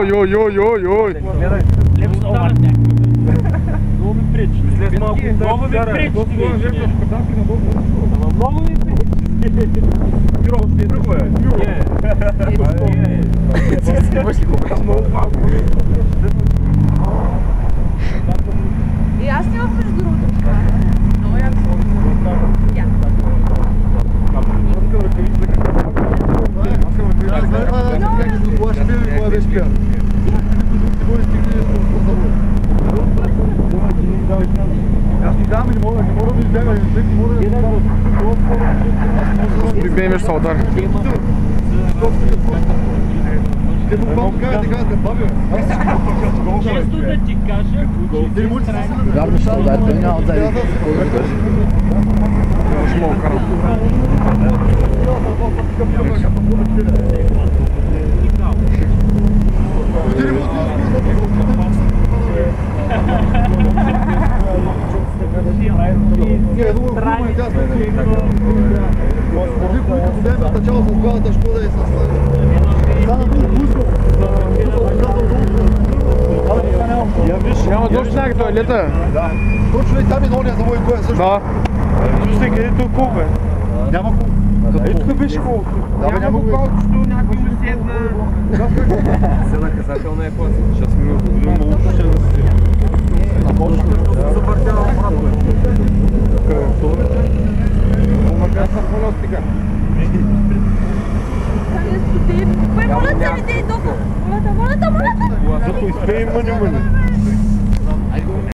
Ой. Гледай, леко стават някакъв. Много ми пречи. След малко много ми пречи. Много ми пречи. Пирог, ще друго е. И аз нямам между другото. Много яко. Прибемеш се удар. Често да ти кажа, Вярно ще ударите, няма отзади. Ще мога карам. Начало с главата Шкода и с Няма точно някакъв туалета. Да. Точно и там и нония за мой коя също. Да. Вижте където е кул, бе. Няма кул. Ето тук беше кул. Няма кул. Някой ми седна. за наказателна е класа. 6 минути. Много ще да се. Забъртява обратно. Моля да ви дай дома. Моля да. Зато изпеем мъни.